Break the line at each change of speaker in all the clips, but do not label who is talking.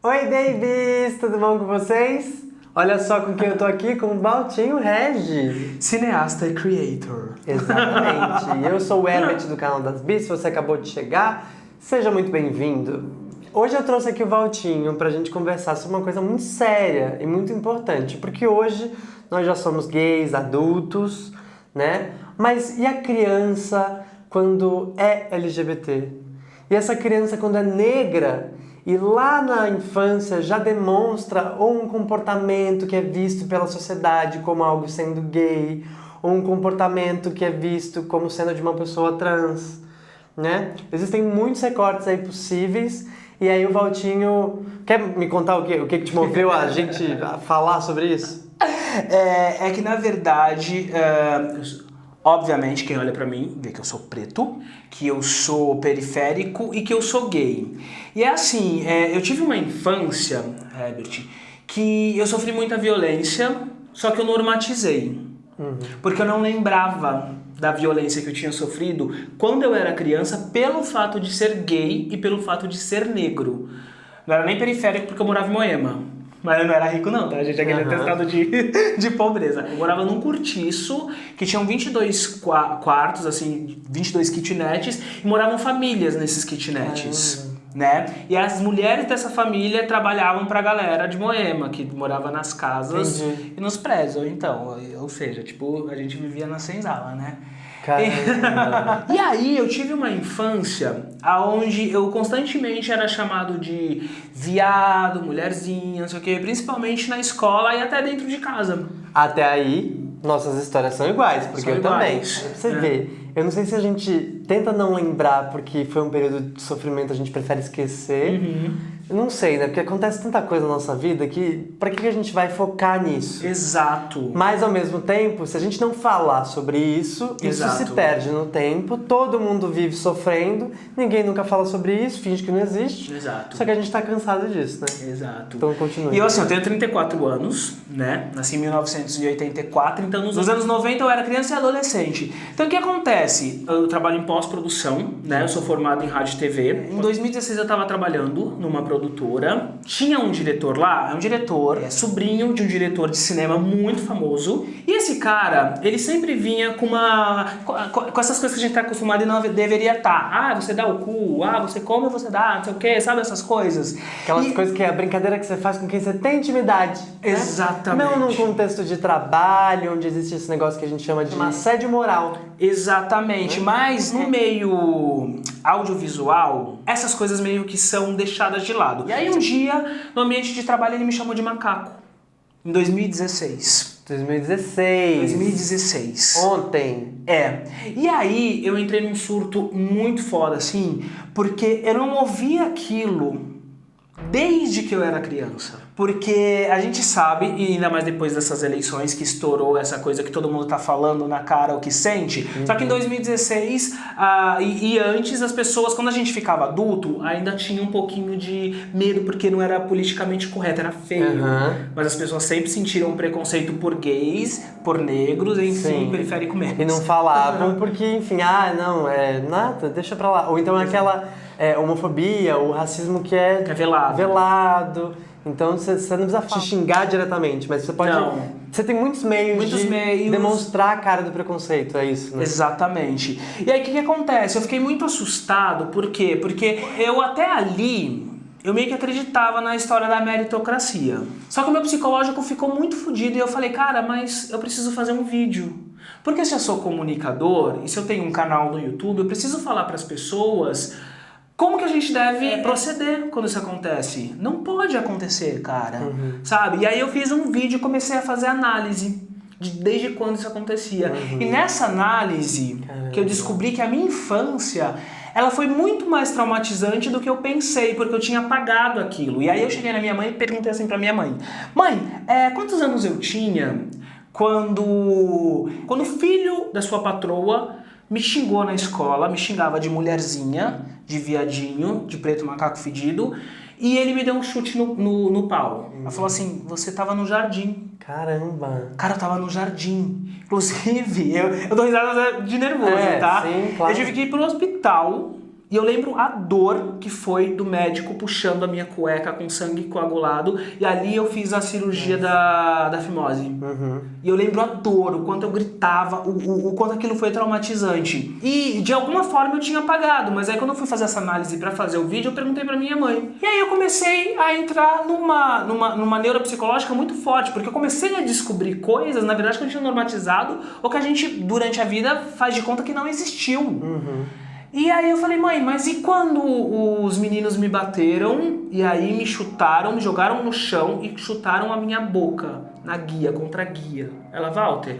Oi, babies! Tudo bom com vocês? Olha só com quem eu tô aqui, com o Valtinho Regi.
Cineasta e creator.
Exatamente. E eu sou o Herbert do canal das Bis. Se você acabou de chegar, seja muito bem-vindo. Hoje eu trouxe aqui o Valtinho pra gente conversar sobre uma coisa muito séria e muito importante. Porque hoje nós já somos gays, adultos, né? Mas e a criança quando é LGBT? E essa criança quando é negra e lá na infância já demonstra ou um comportamento que é visto pela sociedade como algo sendo gay, ou um comportamento que é visto como sendo de uma pessoa trans, né? Existem muitos recortes aí possíveis, e aí o Valtinho... Quer me contar o que te moveu a gente a falar sobre isso?
É que na verdade... Obviamente, quem olha pra mim vê que eu sou preto, que eu sou periférico e que eu sou gay. E é assim, eu tive uma infância, Herbert, que eu sofri muita violência, só que eu normatizei. Porque eu não lembrava da violência que eu tinha sofrido quando eu era criança pelo fato de ser gay e pelo fato de ser negro. Não era nem periférico porque eu morava em Moema. Mas eu não era rico não, tá? A gente é aquele atestado de pobreza. Eu morava num cortiço que tinham 22 quartos, assim, 22 kitnets, e moravam famílias nesses kitnets, né? E as mulheres dessa família trabalhavam pra galera de Moema, que morava nas casas e nos prédios, então. Ou seja, tipo, a gente vivia na senzala, né? E aí eu tive uma infância onde eu constantemente era chamado de viado, mulherzinha, não sei o que, principalmente na escola e até dentro de casa.
Até aí, nossas histórias são iguais, porque eu também. Pra você ver, eu não sei se a gente tenta não lembrar porque foi um período de sofrimento, a gente prefere esquecer. Eu não sei, né? Porque acontece tanta coisa na nossa vida que pra que a gente vai focar nisso?
Exato.
Mas ao mesmo tempo, se a gente não falar sobre isso, isso se perde no tempo, todo mundo vive sofrendo, ninguém nunca fala sobre isso, finge que não existe.
Exato.
Só que a gente tá cansado disso, né?
Exato.
Então continue.
E eu assim, eu tenho 34 anos, né? Nasci em 1984, então nos anos 90 eu era criança e adolescente. Então o que acontece? Eu trabalho em pós-produção, né? Eu sou formado em rádio e TV. Em 2016 eu tava trabalhando numa produtora. Tinha um diretor lá, um diretor, sobrinho de um diretor de cinema muito famoso. E esse cara, ele sempre vinha com essas coisas que a gente tá acostumado e não deveria estar. Ah, você dá o cu, você come ou você dá, não sei o que, sabe essas coisas?
Aquelas coisas que é a brincadeira que você faz com quem você tem intimidade. Né?
Exatamente.
Não num contexto de trabalho, onde existe esse negócio que a gente chama de assédio moral.
Exatamente, mas no meio audiovisual, essas coisas meio que são deixadas de lado. E aí um dia, no ambiente de trabalho, ele me chamou de macaco. Em 2016.
2016. Ontem.
E aí eu entrei num surto muito foda, assim, porque eu não ouvia aquilo desde que eu era criança. Porque a gente sabe, e ainda mais depois dessas eleições que estourou essa coisa que todo mundo tá falando na cara o que sente, só que em 2016 e antes as pessoas, quando a gente ficava adulto, ainda tinha um pouquinho de medo porque não era politicamente correto, era feio. Mas as pessoas sempre sentiram um preconceito por gays, por negros, enfim, periférico mesmo.
E não falavam porque, enfim, nada, deixa pra lá. Ou então aquela homofobia, o racismo que é velado. Então você não precisa te xingar diretamente, mas você pode... Você tem muitos meios de demonstrar a cara do preconceito, é isso, né?
Exatamente. E aí o que acontece? Eu fiquei muito assustado, por quê? Porque eu até ali... Eu meio que acreditava na história da meritocracia. Só que o meu psicológico ficou muito fodido e eu falei, cara, mas eu preciso fazer um vídeo. Porque se eu sou comunicador e se eu tenho um canal no YouTube, eu preciso falar para as pessoas... Como que a gente deve proceder quando isso acontece? Não pode acontecer, cara, sabe? E aí eu fiz um vídeo e comecei a fazer análise desde quando isso acontecia. E nessa análise que eu descobri que a minha infância, ela foi muito mais traumatizante do que eu pensei, porque eu tinha apagado aquilo. E aí eu cheguei na minha mãe e perguntei assim pra minha mãe, quantos anos eu tinha quando o filho da sua patroa me xingou na escola, me xingava de mulherzinha, de viadinho, de preto macaco fedido, e ele me deu um chute no pau. Ela falou assim, você tava no jardim.
Caramba!
Cara, eu tava no jardim. Inclusive, eu dou risada de nervoso, tá?
Sim, claro.
Eu tive que ir pro hospital E eu lembro a dor que foi do médico puxando a minha cueca com sangue coagulado. E ali eu fiz a cirurgia da fimose. E eu lembro a dor, o quanto eu gritava, o quanto aquilo foi traumatizante. E de alguma forma eu tinha apagado. Mas aí quando eu fui fazer essa análise pra fazer o vídeo, eu perguntei pra minha mãe. E aí eu comecei a entrar numa neuropsicológica muito forte. Porque eu comecei a descobrir coisas, na verdade, que a gente tinha normatizado. Ou que a gente, durante a vida, faz de conta que não existiu. E aí eu falei, mãe, mas e quando os meninos me bateram e aí me chutaram, me jogaram no chão e chutaram a minha boca na guia, contra a guia? Ela, Walter,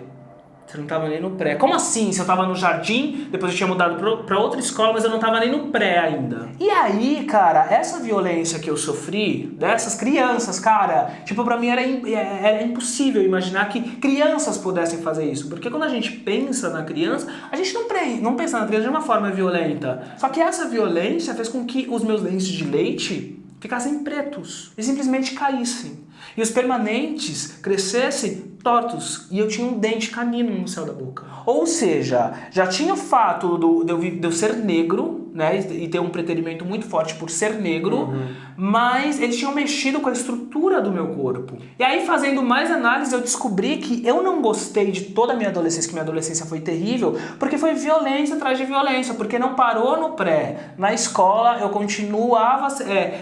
você não tava nem no pré. Como assim? Se eu tava no jardim, depois eu tinha mudado pra outra escola, mas eu não tava nem no pré ainda. E aí, cara, essa violência que eu sofri, dessas crianças, cara, tipo, pra mim era impossível imaginar que crianças pudessem fazer isso. Porque quando a gente pensa na criança, a gente não pensa na criança de uma forma violenta. Só que essa violência fez com que os meus dentes de leite ficassem pretos e simplesmente caíssem. E os permanentes crescessem tortos. E eu tinha um dente canino no céu da boca. Ou seja, já tinha o fato de eu ser negro, né? E ter um preterimento muito forte por ser negro. Mas eles tinham mexido com a estrutura do meu corpo. E aí, fazendo mais análise, eu descobri que eu não gostei de toda a minha adolescência, que minha adolescência foi terrível, porque foi violência atrás de violência, porque não parou no pré. Na escola, eu continuava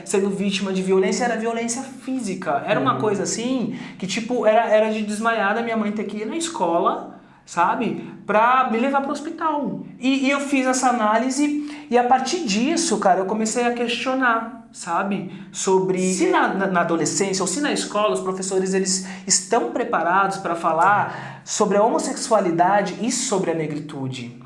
sendo vítima de violência, era violência física. Era uma coisa assim, que tipo, era de desmaiar da minha mãe ter que ir na escola, sabe? Pra me levar pro hospital. E eu fiz essa análise e a partir disso, cara, eu comecei a questionar, sabe? Sobre se na adolescência ou se na escola os professores eles estão preparados para falar sobre a homossexualidade e sobre a negritude.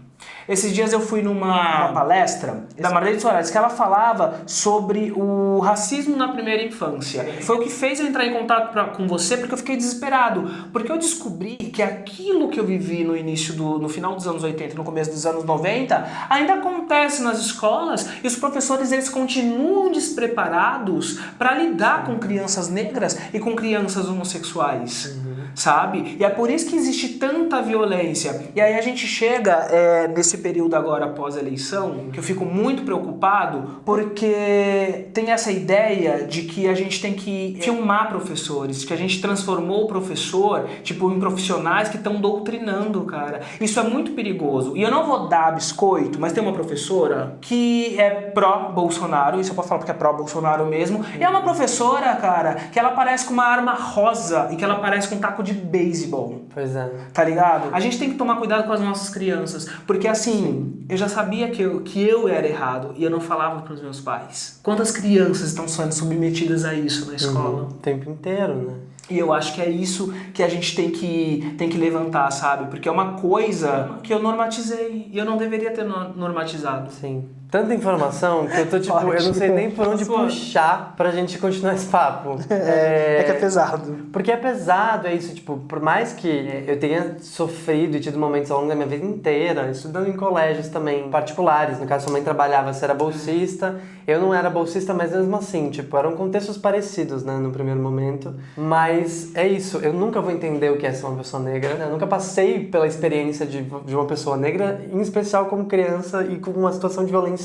Esses dias eu fui numa palestra da Marlene Soares que ela falava sobre o racismo na primeira infância. Foi o que fez eu entrar em contato com você, porque eu fiquei desesperado. Porque eu descobri que aquilo que eu vivi no final dos anos 80, no começo dos anos 90, ainda acontece nas escolas e os professores eles continuam despreparados para lidar com crianças negras e com crianças homossexuais. Sabe? E é por isso que existe tanta violência. E aí a gente chega nesse período agora após a eleição, que eu fico muito preocupado, porque tem essa ideia de que a gente tem que filmar professores, que a gente transformou o professor, tipo, em profissionais que estão doutrinando, cara. Isso é muito perigoso. E eu não vou dar biscoito, mas tem uma professora que é pró-Bolsonaro, isso eu posso falar porque é pró-Bolsonaro mesmo, e é uma professora, cara, que ela parece com uma arma rosa e que ela parece com um taco de beisebol.
Pois é.
Tá ligado? A gente tem que tomar cuidado com as nossas crianças, porque assim, eu já sabia que eu era errado e eu não falava pros meus pais. Quantas crianças estão sendo submetidas a isso na escola?
O tempo inteiro, né?
E eu acho que é isso que a gente tem que levantar, sabe? Porque é uma coisa que eu normatizei e eu não deveria ter normatizado.
Sim. Tanta informação que eu tô tipo, eu não sei nem por onde puxar pra gente continuar esse papo.
É que é pesado.
Porque é pesado, é isso, tipo, por mais que eu tenha sofrido e tido momentos ao longo da minha vida inteira, estudando em colégios também, particulares, no caso sua mãe trabalhava, você era bolsista, eu não era bolsista, mas mesmo assim, tipo, eram contextos parecidos, né, no primeiro momento. Mas é isso, eu nunca vou entender o que é ser uma pessoa negra, né? Eu nunca passei pela experiência de uma pessoa negra, em especial como criança e com uma situação de violência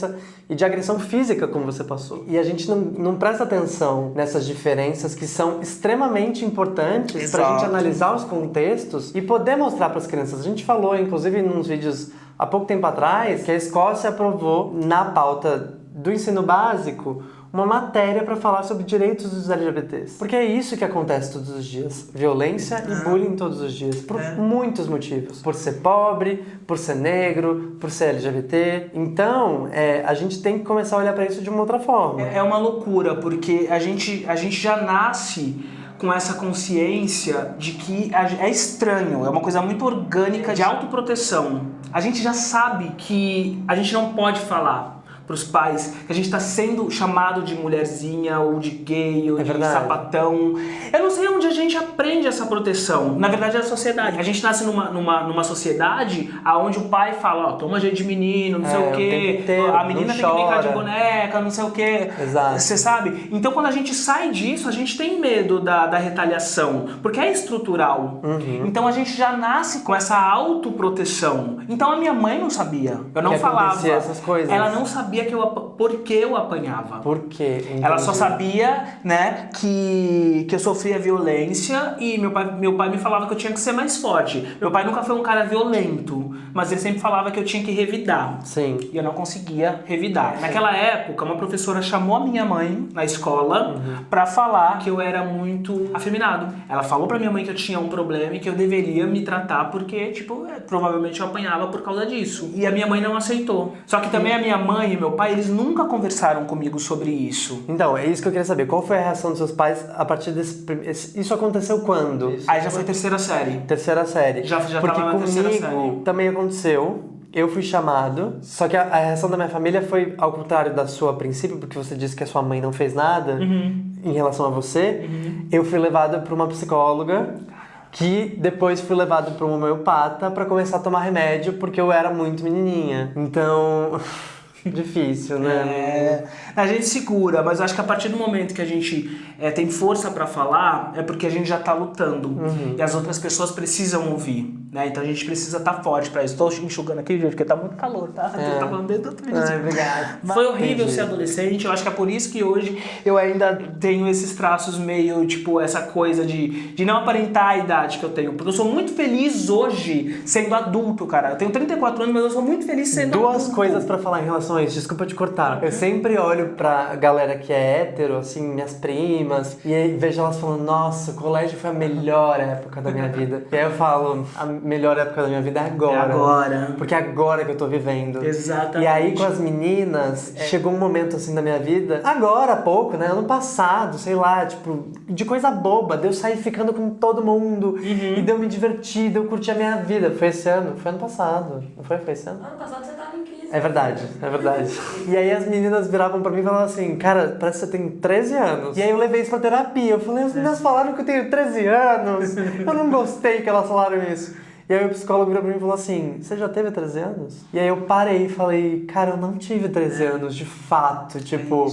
e de agressão física como você passou. E a gente não presta atenção nessas diferenças que são extremamente importantes pra gente analisar os contextos e poder mostrar para as crianças. A gente falou, inclusive, nos vídeos há pouco tempo atrás, que a Escócia aprovou na pauta do ensino básico uma matéria para falar sobre direitos dos LGBTs. Porque é isso que acontece todos os dias. Violência e bullying todos os dias. Por muitos motivos. Por ser pobre, por ser negro, por ser LGBT. Então, a gente tem que começar a olhar para isso de uma outra forma.
É uma loucura, porque a gente já nasce com essa consciência de que é estranho, é uma coisa muito orgânica de autoproteção. A gente já sabe que a gente não pode falar pros pais que a gente tá sendo chamado de mulherzinha ou de gay ou de sapatão. Eu não sei onde a gente aprende essa proteção. Na verdade é a sociedade. A gente nasce numa sociedade onde o pai fala, ó, toma jeito de menino, não sei o quê, a menina tem que brincar de boneca, não sei o quê.
Exato.
Você sabe? Então quando a gente sai disso, a gente tem medo da retaliação, porque é estrutural. Então a gente já nasce com essa autoproteção. Então a minha mãe não sabia. Eu não falava.
Essas coisas.
Ela não sabia sabia por que eu apanhava.
Por quê? Entendi.
Ela só sabia, né, que eu sofria violência e meu pai me falava que eu tinha que ser mais forte. Meu pai nunca foi um cara violento, mas ele sempre falava que eu tinha que revidar.
Sim.
E eu não conseguia revidar. Naquela época, uma professora chamou a minha mãe na escola pra falar que eu era muito afeminado. Ela falou pra minha mãe que eu tinha um problema e que eu deveria me tratar porque, tipo, provavelmente eu apanhava por causa disso. E a minha mãe não aceitou. Só que também a minha mãe e meu pai, eles nunca conversaram comigo sobre isso.
Então, é isso que eu queria saber. Qual foi a reação dos seus pais a partir desse... Isso aconteceu quando?
Aí já foi terceira série.
Terceira série.
Já
Porque
tava na terceira série.
comigo também aconteceu. Eu fui chamado, só que a reação da minha família foi ao contrário da sua a princípio, porque você disse que a sua mãe não fez nada em relação a você. Eu fui levado para uma psicóloga, que depois fui levado para um homeopata para começar a tomar remédio, porque eu era muito menininha. Então... Difícil, né?
A gente segura, mas acho que a partir do momento que a gente tem força pra falar, é porque a gente já tá lutando. E as outras pessoas precisam ouvir, né? Então a gente precisa estar forte pra isso. Tô enxugando aqui, gente, porque tá muito calor, tá? Eu tava falando desde outro vídeo.
Obrigado.
Foi horrível ser adolescente, eu acho que é por isso que hoje eu ainda tenho esses traços meio, tipo, essa coisa de não aparentar a idade que eu tenho. Porque eu sou muito feliz hoje sendo adulto, cara. Eu tenho 34 anos, mas eu sou muito feliz sendo adulto.
Duas coisas pra falar em relação a isso, desculpa te cortar. Eu sempre olho pra galera que é hétero, assim, minhas primas, e aí vejo elas falando, nossa, o colégio foi a melhor época da minha vida. E aí eu falo, a melhor época da minha vida é agora.
É agora.
Porque é agora que eu tô vivendo.
Exatamente.
E aí com as meninas, chegou um momento assim da minha vida, agora há pouco, né, ano passado, sei lá, tipo, de coisa boba, de eu sair ficando com todo mundo, e de eu me divertir, de eu curtir a minha vida. Foi esse ano? Foi ano passado. Não foi? Foi esse ano?
Ano passado você tava em crise.
É verdade, é verdade. E aí as meninas viravam pra mim e falavam assim, cara, parece que você tem 13 anos. E aí eu levei isso pra terapia. Eu falei, as meninas falaram que eu tenho 13 anos. Eu não gostei que elas falaram isso. E aí o psicólogo virou pra mim e falou assim, você já teve 13 anos? E aí eu parei e falei, cara, eu não tive 13 anos, de fato, tipo...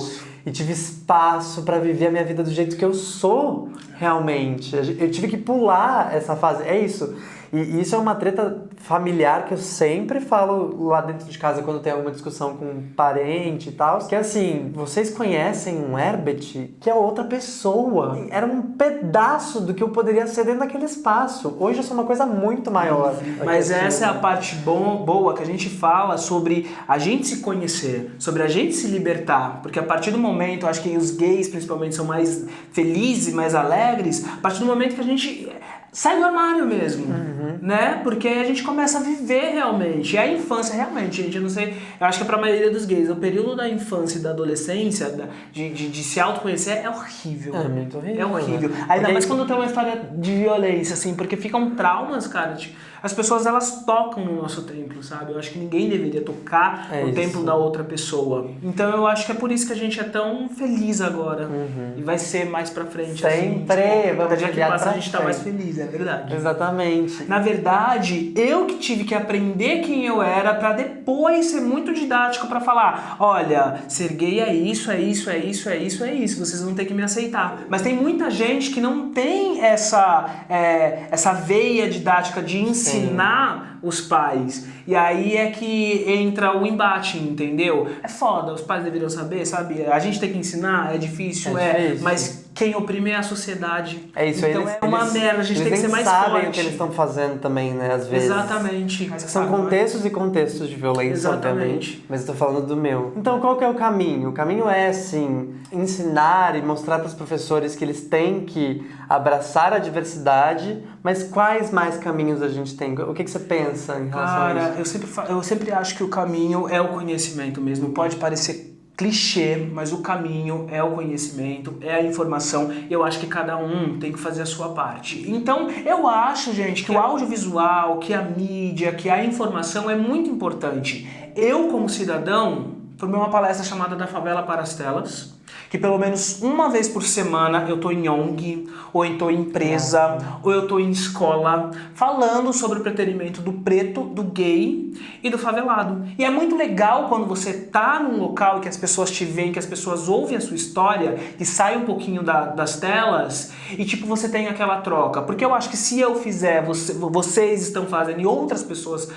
E tive espaço pra viver a minha vida do jeito que eu sou, realmente. Eu tive que pular essa fase, é isso. E isso é uma treta familiar que eu sempre falo lá dentro de casa quando tem alguma discussão com um parente e tal. Que é assim, vocês conhecem um Herbert que é outra pessoa. Era um pedaço do que eu poderia ser dentro daquele espaço. Hoje eu sou uma coisa muito maior.
Mas essa é a parte boa que a gente fala sobre a gente se conhecer, sobre a gente se libertar. Porque a partir do momento, eu acho que os gays principalmente são mais felizes, mais alegres, a partir do momento que a gente... sai do armário mesmo, né? Porque a gente começa a viver realmente. E a infância, realmente, gente, eu não sei... Eu acho que pra maioria dos gays, o período da infância e da adolescência, de se autoconhecer, é horrível.
É muito horrível.
É horrível.
Né?
Ainda mais quando tem uma história de violência, assim, porque ficam traumas, cara. As pessoas, elas tocam no nosso templo, sabe? Eu acho que ninguém deveria tocar no templo da outra pessoa. Então eu acho que é por isso que a gente é tão feliz agora. E vai ser mais pra frente,
sempre,
assim. Tipo,
vamos
cada dia que passa a gente
frente.
tá mais feliz, é verdade.
Exatamente.
Na verdade, eu que tive que aprender quem eu era pra depois ser muito didático pra falar, olha, ser gay é isso, é isso, é isso, é isso, é isso, vocês vão ter que me aceitar. Mas tem muita gente que não tem essa veia didática de ensinar os pais. E aí é que entra o embate, entendeu? É foda, os pais deveriam saber, sabe? A gente tem que ensinar, é difícil, mas quem oprime é a sociedade.
É isso,
então é uma merda, a gente tem que ser mais forte.
Eles sabem o que eles estão fazendo também, né, às vezes.
Exatamente.
São contextos e contextos de violência, obviamente. Mas eu tô falando do meu. Então, qual que é o caminho? O caminho é, assim, ensinar e mostrar para os professores que eles têm que abraçar a diversidade, mas quais mais caminhos a gente tem? O que você pensa em relação a isso?
Cara, eu sempre acho que o caminho é o conhecimento mesmo. Pode parecer clichê, mas o caminho é o conhecimento, é a informação. Eu acho que cada um tem que fazer a sua parte. Então, eu acho, gente, que o audiovisual, que a mídia, que a informação é muito importante. Eu, como cidadão, formei uma palestra chamada Da Favela para as Telas, que pelo menos uma vez por semana eu tô em ONG, ou eu tô em empresa, ou eu tô em escola, falando sobre o preterimento do preto, do gay e do favelado. E é muito legal quando você tá num local e que as pessoas te veem, que as pessoas ouvem a sua história e sai um pouquinho das telas e tipo você tem aquela troca. Porque eu acho que se eu fizer, vocês estão fazendo e outras pessoas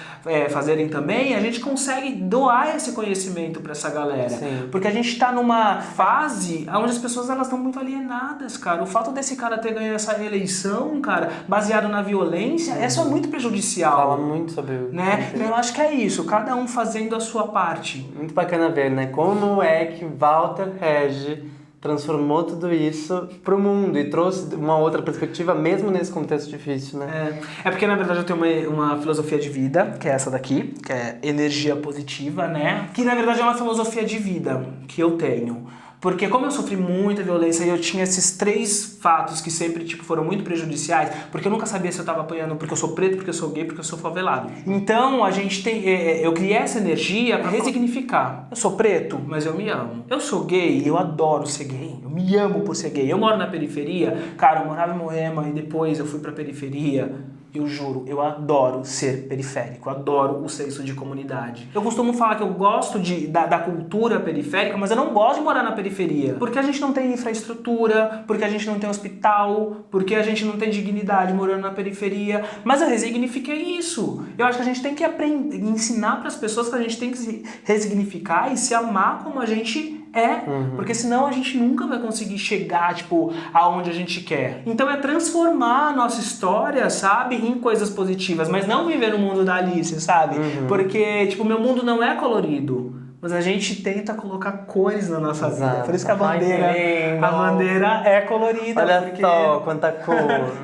fazerem também, a gente consegue doar esse conhecimento pra essa galera.
Sim.
Porque a gente tá numa fase onde as pessoas elas estão muito alienadas, cara. O fato desse cara ter ganho essa eleição, cara, baseado na violência, é só muito prejudicial.
Fala muito sobre o...
Né? Então eu acho que é isso, cada um fazendo a sua parte.
Muito bacana ver, né? Como é que Walter Regi transformou tudo isso pro mundo e trouxe uma outra perspectiva, mesmo nesse contexto difícil, né?
É porque, na verdade, eu tenho uma filosofia de vida, que é essa daqui, que é energia positiva, né? Que, na verdade, é uma filosofia de vida que eu tenho. Porque como eu sofri muita violência e eu tinha esses 3 fatos que sempre tipo, foram muito prejudiciais, porque eu nunca sabia se eu tava apanhando porque eu sou preto, porque eu sou gay, porque eu sou favelado. Então a gente tem. Eu criei essa energia pra resignificar. Eu sou preto, mas eu me amo. Eu sou gay, eu adoro ser gay. Eu me amo por ser gay. Eu moro na periferia, cara, eu morava em Moema e depois eu fui pra periferia. Eu juro, eu adoro ser periférico, adoro o senso de comunidade. Eu costumo falar que eu gosto da cultura periférica, mas eu não gosto de morar na periferia. Porque a gente não tem infraestrutura, porque a gente não tem hospital, porque a gente não tem dignidade morando na periferia. Mas eu resignifiquei isso. Eu acho que a gente tem que aprender, ensinar para as pessoas que a gente tem que se resignificar e se amar como a gente é, porque senão a gente nunca vai conseguir chegar, tipo, aonde a gente quer. Então é transformar a nossa história, sabe, em coisas positivas, mas não viver no mundo da Alice, sabe? Porque, tipo, meu mundo não é colorido, mas a gente tenta colocar cores na nossa vida. Por isso que a bandeira é colorida.
Olha
porque...
só quanta cor.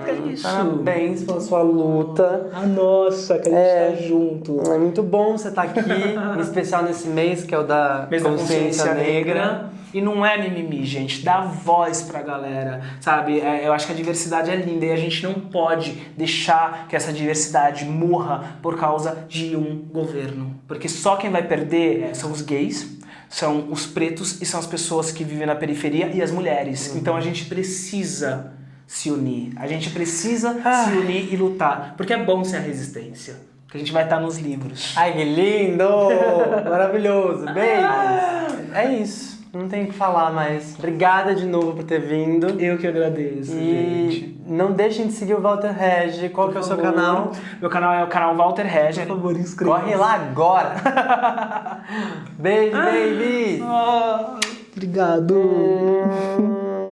Que isso?
Parabéns pela sua luta.
Ah, nossa, que a gente tá junto.
É muito bom você estar aqui, em especial nesse mês que é o da
Mês da
Consciência Negra.
E não é mimimi, gente. Dá voz pra galera, sabe? Eu acho que a diversidade é linda e a gente não pode deixar que essa diversidade morra por causa de um governo. Porque só quem vai perder são os gays, são os pretos e são as pessoas que vivem na periferia e as mulheres. Então a gente precisa se unir. A gente precisa se unir e lutar. Porque é bom ser a resistência. Porque a gente vai estar nos livros.
Ai, que lindo! Maravilhoso! Beijos! É isso. Não tem o que falar mais. Obrigada de novo por ter vindo.
Eu que agradeço, gente.
Não deixem de seguir o Walter Regi. Qual que é o seu canal?
Meu canal é o canal Walter Regi. Por favor, inscreva-se.
Corre lá agora! Beijo, babies!
Obrigado!